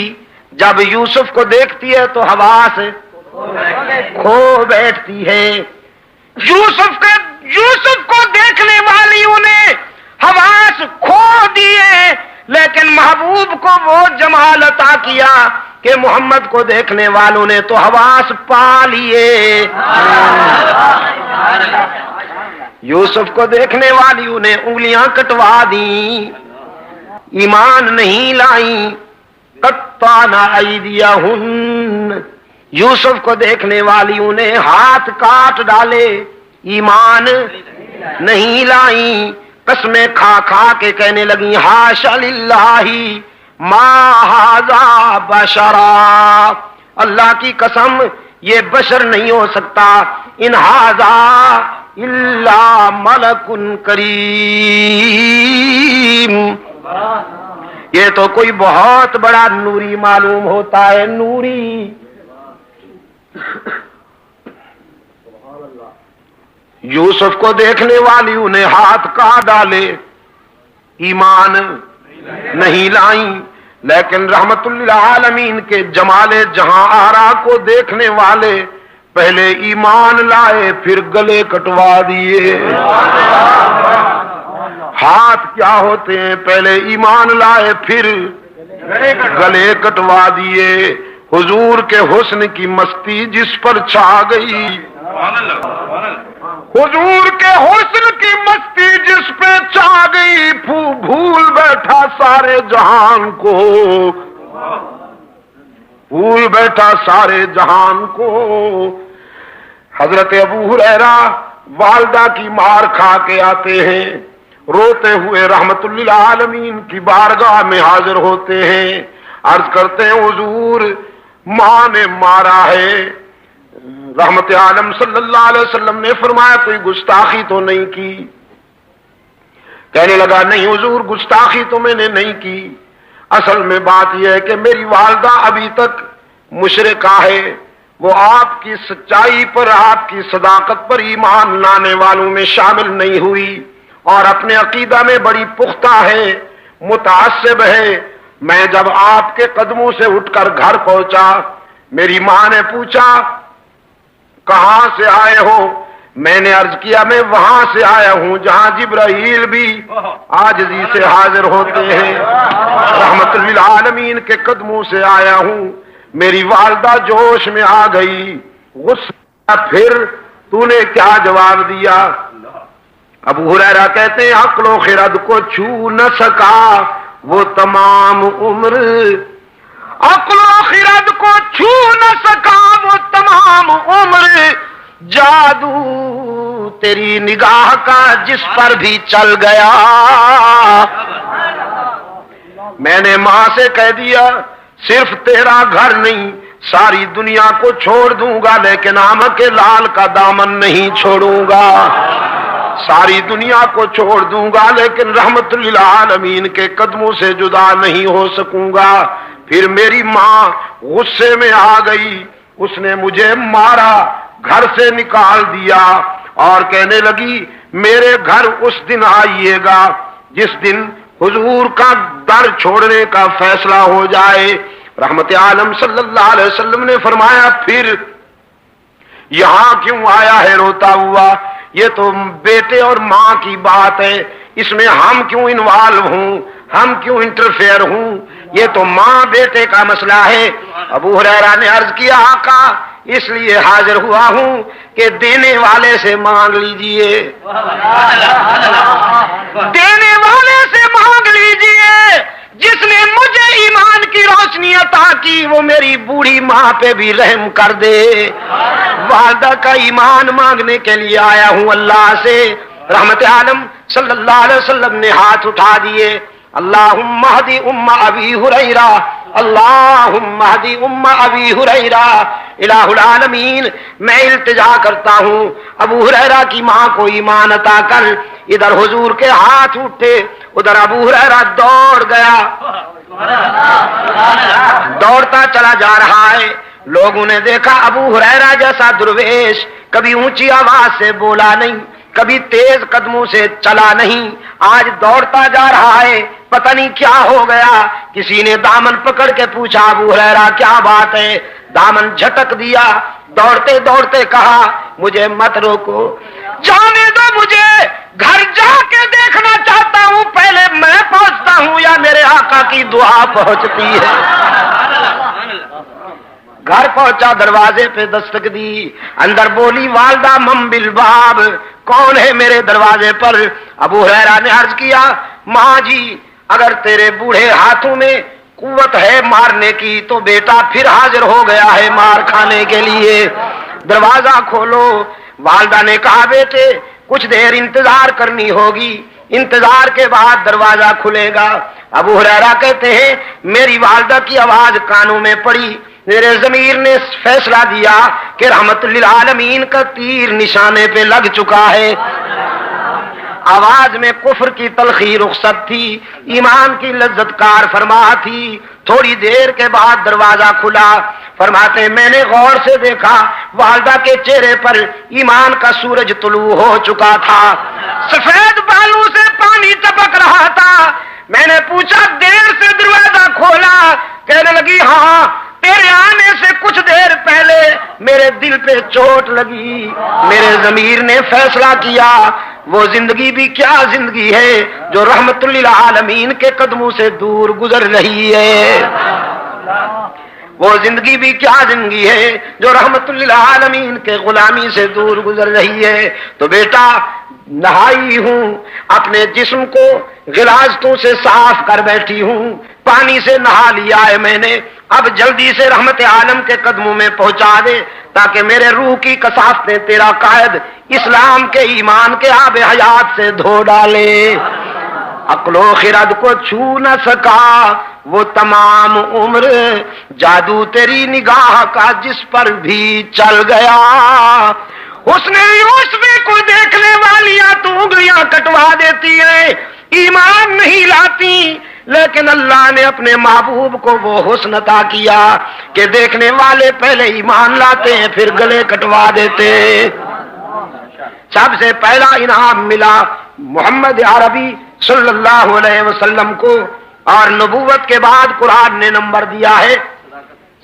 Speaker 1: جب یوسف کو دیکھتی ہے تو حواس کھو بیٹھتی ہے۔ یوسف کو دیکھنے والیوں نے حواس کھو دیے، لیکن محبوب کو وہ جمال عطا کیا کہ محمد کو دیکھنے والوں نے تو حواس پا لیے۔ یوسف کو دیکھنے والیوں نے انگلیاں کٹوا دیں، ایمان نہیں لائیں، قطعنا ایدیہن۔ یوسف کو دیکھنے والیوں نے ہاتھ کاٹ ڈالے، ایمان نہیں لائیں، قسمیں کھا کھا کے کہنے لگیں حاشا للہ ما ھذا بشرا، اللہ کی قسم یہ بشر نہیں ہو سکتا، ان ھذا الا ملک کریم، یہ تو کوئی بہت بڑا نوری معلوم ہوتا ہے، نوری۔ یوسف کو دیکھنے والیوں نے ہاتھ کاٹ ڈالے، ایمان نہیں لائیں، لیکن رحمت للعالمین کے جمال جہاں آرا کو دیکھنے والے پہلے ایمان لائے پھر گلے کٹوا دیے۔ ہاتھ کیا ہوتے ہیں؟ پہلے ایمان لائے پھر گلے کٹوا دیے۔ حضور کے حسن کی مستی جس پر چھا گئی، حضور کے حسن کی مستی جس پہ چھا گئی، بھول بیٹھا سارے جہان کو، بھول بیٹھا سارے جہان کو۔
Speaker 4: حضرت ابو ہریرہ والدہ کی مار کھا کے آتے ہیں، روتے ہوئے رحمت للعالمین کی بارگاہ میں حاضر ہوتے ہیں، عرض کرتے ہیں حضور ماں نے مارا ہے۔ رحمت عالم صلی اللہ علیہ وسلم نے فرمایا کوئی گستاخی تو نہیں کی؟ کہنے لگا نہیں حضور گستاخی تو میں نے نہیں کی، اصل میں بات یہ ہے کہ میری والدہ ابھی تک مشرکہ ہے، وہ آپ کی سچائی پر آپ کی صداقت پر ایمان لانے والوں میں شامل نہیں ہوئی اور اپنے عقیدہ میں بڑی پختہ ہے، متعصب ہے۔ میں جب آپ کے قدموں سے اٹھ کر گھر پہنچا، میری ماں نے پوچھا کہاں سے آئے ہو؟ میں نے عرض کیا میں وہاں سے آیا ہوں جہاں جبرائیل بھی عاجزی سے حاضر ہوتے ہیں، رحمت للعالمین کے قدموں سے آیا ہوں۔ میری والدہ جوش میں آ گئی، غصہ، پھر تو نے کیا جواب دیا؟ ابو ہریرہ کہتے ہیں عقل و خرد کو چھو نہ سکا وہ تمام عمر، عقل و خرد کو چھو نہ سکا وہ تمام عمر، جادو تیری نگاہ کا جس پر بھی چل گیا۔ میں نے ماں سے کہہ دیا صرف تیرا گھر نہیں ساری دنیا کو چھوڑ دوں گا لیکن آمد کے لال کا دامن نہیں چھوڑوں گا، ساری دنیا کو چھوڑ دوں گا لیکن رحمت للعالمین کے قدموں سے جدا نہیں ہو سکوں گا۔ پھر میری ماں غصے میں آ گئی، اس نے مجھے مارا، گھر سے نکال دیا اور کہنے لگی میرے گھر اس دن آئیے گا جس دن حضور کا در چھوڑنے کا فیصلہ ہو جائے۔ رحمت عالم صلی اللہ علیہ وسلم نے فرمایا پھر یہاں کیوں آیا ہے روتا ہوا؟ یہ تو بیٹے اور ماں کی بات ہے، اس میں ہم کیوں انوالو ہوں، ہم کیوں انٹرفیئر ہوں؟ یہ تو ماں بیٹے کا مسئلہ ہے۔ ابو ہریرہ نے عرض کیا آقا اس لیے حاضر ہوا ہوں کہ دینے والے سے مانگ لیجئے، دینے والے سے مانگ لیجئے، جس نے مجھے ایمان کی روشنی عطا کی وہ میری بوڑھی ماں پہ بھی رحم کر دے۔ والدہ کا ایمان مانگنے کے لیے آیا ہوں اللہ سے۔ رحمت عالم صلی اللہ علیہ وسلم نے ہاتھ اٹھا دیے، اللہم اہدی ام ابی ہریرہ، اللہم اہدی ام ابی ہریرہ۔ الہ العالمین میں التجا کرتا ہوں ابو ہریرہ کی ماں کو ایمان عطا کر۔ ادھر حضور کے ہاتھ اٹھے، ادھر ابو ہریرہ دوڑ گیا، دوڑتا چلا جا رہا ہے۔ لوگوں نے دیکھا ابو ہریرہ جیسا درویش کبھی اونچی آواز سے بولا نہیں، کبھی تیز قدموں سے چلا نہیں، آج دوڑتا جا رہا ہے، پتہ نہیں کیا ہو گیا۔ کسی نے دامن پکڑ کے پوچھا ابو ہریرہ کیا بات ہے؟ دامن جھٹک دیا، دوڑتے دوڑتے کہا مجھے مت روکو، جانے دو، مجھے گھر جا کے دیکھنا چاہتا ہوں پہلے میں پہنچتا ہوں یا میرے آقا کی دعا پہنچتی ہے۔ گھر پہنچا، دروازے پہ دستک دی، اندر بولی والدہ من بالباب، کون ہے میرے دروازے پر؟ ابو ہریرہ نے عرض کیا ماں جی اگر تیرے بوڑھے ہاتھوں میں قوت ہے مارنے کی تو بیٹا پھر حاضر ہو گیا ہے مار کھانے کے لیے، دروازہ کھولو۔ والدہ نے کہا بیٹے کچھ دیر انتظار کرنی ہوگی، انتظار کے بعد دروازہ کھلے گا۔ ابو ہریرہ کہتے ہیں میری والدہ کی آواز کانوں میں پڑی، میرے ضمیر نے فیصلہ دیا کہ رحمت للعالمین کا تیر نشانے پہ لگ چکا ہے۔ آواز میں کفر کی تلخی رخصت تھی، ایمان کی لذت کار فرما تھی۔ تھوڑی دیر کے بعد دروازہ کھلا، فرماتے میں نے غور سے دیکھا والدہ کے چہرے پر ایمان کا سورج طلوع ہو چکا تھا، سفید بالوں سے پانی ٹپک رہا تھا۔ میں نے پوچھا دیر سے دروازہ کھولا؟ کہنے لگی ہاں تیرے آنے سے کچھ دیر پہلے میرے دل پہ چوٹ لگی، میرے ضمیر نے فیصلہ کیا وہ زندگی بھی کیا زندگی ہے جو رحمت للعالمین کے قدموں سے دور گزر رہی ہے، وہ زندگی بھی کیا زندگی ہے جو رحمت للعالمین کے غلامی سے دور گزر رہی ہے۔ تو بیٹا نہائی ہوں، اپنے جسم کو غلاظتوں سے صاف کر بیٹھی ہوں،
Speaker 2: پانی سے نہا لیا ہے میں نے، اب جلدی سے رحمت عالم کے قدموں میں پہنچا دے تاکہ میرے روح کی کثافتیں تیرا قائد اسلام کے ایمان کے آب حیات سے دھو ڈالے۔ عقل و خرد کو چھو نہ سکا وہ تمام عمر، جادو تیری نگاہ کا جس پر بھی چل گیا۔ اس نے یوسف کو دیکھنے والیاں تو انگلیاں کٹوا دیتی ہیں، ایمان نہیں لاتی، لیکن اللہ نے اپنے محبوب کو وہ حسن عطا کیا کہ دیکھنے والے پہلے ایمان لاتے ہیں پھر گلے کٹوا دیتے ہیں۔ سب سے پہلا انعام ملا محمد عربی صلی اللہ علیہ وسلم کو، اور نبوت کے بعد قرآن نے نمبر دیا ہے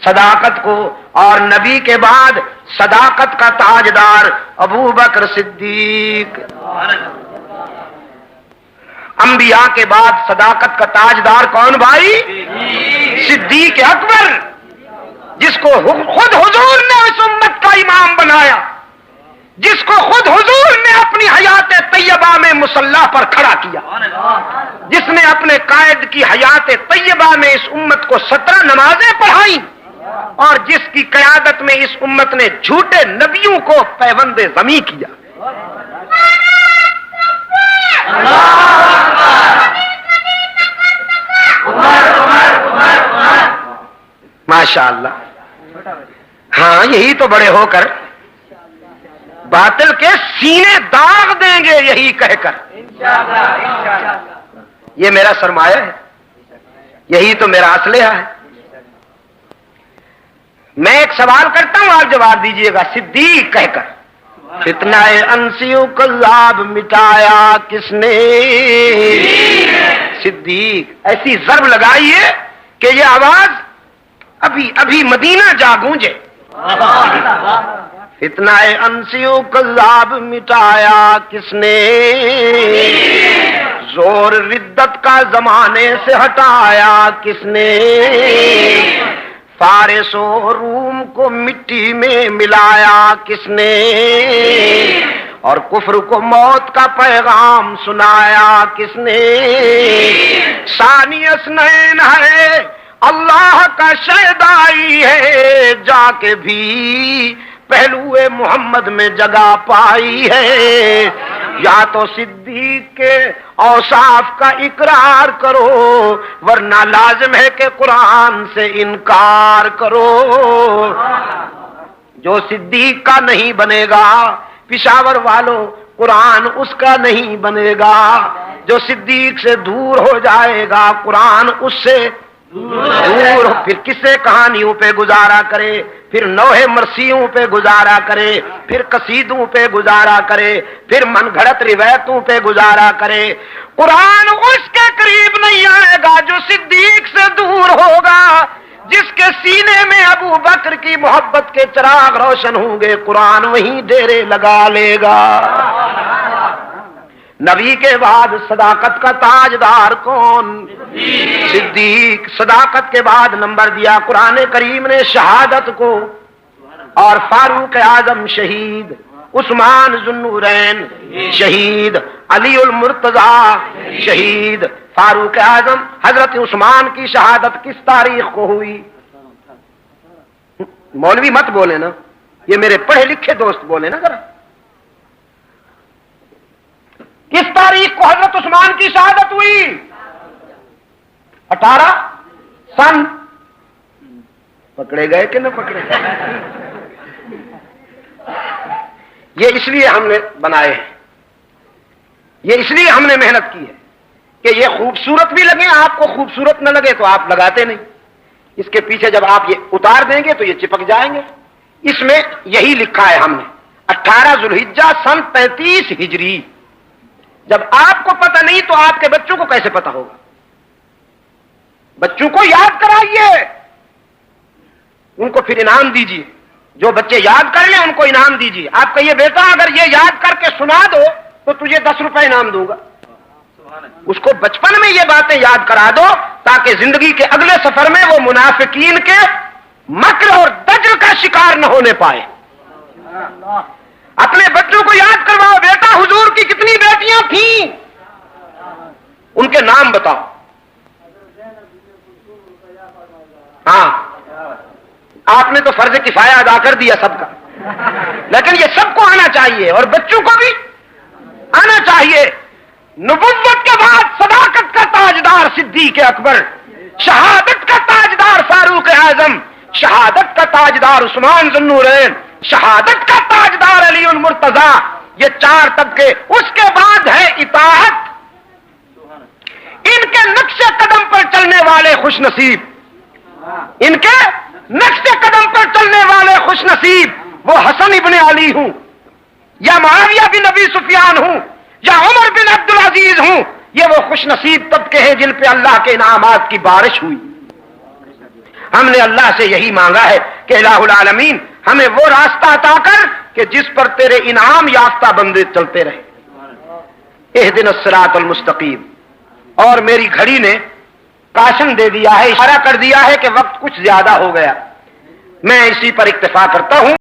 Speaker 2: صداقت کو، اور نبی کے بعد صداقت کا تاجدار ابو بکر صدیق۔ انبیاء کے بعد صداقت کا تاجدار کون بھائی؟ صدیق اکبر، جس کو خود حضور نے اس امت کا امام بنایا، جس کو خود حضور نے اپنی حیات طیبہ میں مصلی پر کھڑا کیا، جس نے اپنے قائد کی حیات طیبہ میں اس امت کو 17 نمازیں پڑھائیں، اور جس کی قیادت میں اس امت نے جھوٹے نبیوں کو پیوند ضمی کیا۔ ماشاء اللہ، ہاں یہی تو بڑے ہو کر باطل کے سینے داغ دیں گے، یہی کہہ کر یہ میرا سرمایہ ہے، یہی تو میرا اسلحہ ہے۔ میں ایک سوال کرتا ہوں، آپ جواب دیجئے گا، صدیق کہہ کر فتنہ انسیوں کذاب مٹایا کس نے؟ صدیق، ایسی ضرب لگائیے کہ یہ آواز ابھی ابھی مدینہ جا گونجے۔ فتنہ انسیوں کذاب مٹایا کس نے؟ زور ردت کا زمانے سے ہٹایا کس نے؟ فارس و روم کو مٹی میں ملایا کس نے؟ اور کفر کو موت کا پیغام سنایا کس نے؟ ثانی اثنین ہے اللہ کا شہدائی ہے، جا کے بھی پہلو محمد میں جگہ پائی ہے۔ یا تو صدیق کے اوصاف کا اقرار کرو، ورنہ لازم ہے کہ قرآن سے انکار کرو۔ جو صدیق کا نہیں بنے گا پشاور والوں، قرآن اس کا نہیں بنے گا۔ جو صدیق سے دور ہو جائے گا قرآن اس سے دور، پھر قصے کہانیوں پہ گزارا کرے، پھر نوحے مرثیوں پہ گزارا کرے، پھر قصیدوں پہ گزارا کرے، پھر من گھڑت روایتوں پہ گزارا کرے، قرآن اس کے قریب نہیں آئے گا جو صدیق سے دور ہوگا۔ جس کے سینے میں ابو بکر کی محبت کے چراغ روشن ہوں گے، قرآن وہیں ڈیرے لگا لے گا۔ نبی کے بعد صداقت کا تاجدار کون؟ صدیق۔ صداقت کے بعد نمبر دیا قرآن کریم نے شہادت کو، اور فاروق اعظم شہید، عثمان ذوالنورین شہید، علی المرتضی شہید۔ فاروق اعظم حضرت عثمان کی شہادت کس تاریخ کو ہوئی؟ مولوی مت بولے نا، یہ میرے پڑھے لکھے دوست بولے نا ذرا، کس تاریخ کو حضرت عثمان کی شہادت ہوئی؟ 18 سن۔ پکڑے گئے کہ نہ پکڑے گئے؟ یہ اس لیے ہم نے بنائے ہیں، یہ اس لیے ہم نے محنت کی ہے کہ یہ خوبصورت بھی لگے، آپ کو خوبصورت نہ لگے تو آپ لگاتے نہیں، اس کے پیچھے جب آپ یہ اتار دیں گے تو یہ چپک جائیں گے۔ اس میں یہی لکھا ہے ہم نے 18 ذوالحجہ سن 35 ہجری۔ جب آپ کو پتہ نہیں تو آپ کے بچوں کو کیسے پتہ ہوگا؟ بچوں کو یاد کرائیے، ان کو پھر انعام دیجیے، جو بچے یاد کر لیں ان کو انعام دیجیے۔ آپ کہیے بیٹا اگر یہ یاد کر کے سنا دو تو تجھے 10 روپے انعام دوں گا۔ اس کو بچپن میں یہ باتیں یاد کرا دو تاکہ زندگی کے اگلے سفر میں وہ منافقین کے مکر اور دجل کا شکار نہ ہونے پائے۔ اپنے بچوں کو یاد کرواؤ، بیٹا حضور کی کتنی بیٹیاں تھیں، ان کے نام بتاؤ۔
Speaker 3: آپ نے تو فرض کفایہ ادا کر دیا سب کا، لیکن یہ سب کو آنا چاہیے اور بچوں کو بھی آنا چاہیے۔ نبوت کے بعد صداقت کا تاجدار صدیق اکبر، شہادت کا تاجدار فاروق اعظم، شہادت کا تاجدار عثمان ذو النورین، شہادت کا تاجدار علی المرتضیٰ، یہ 4 طبقے۔ اس کے بعد ہے اطاعت۔ ان کے نقش قدم پر چلنے والے خوش نصیب، ان کے نقش قدم پر چلنے والے خوش نصیب، وہ حسن ابن علی ہوں یا معاویہ بن ابی سفیان ہوں یا عمر بن عبد العزیز ہوں، یہ وہ خوش نصیب طبقے ہیں جن پہ اللہ کے انعامات کی بارش ہوئی۔ ہم نے اللہ سے یہی مانگا ہے کہ الہ العالمین ہمیں وہ راستہ عطا کر کہ جس پر تیرے انعام یافتہ بندے چلتے رہے۔ اہدنا الصراط المستقیم۔ اور میری گھڑی نے کاشن دے دیا ہے، اشارہ کر دیا ہے کہ وقت کچھ زیادہ ہو گیا، میں اسی پر اکتفا کرتا ہوں۔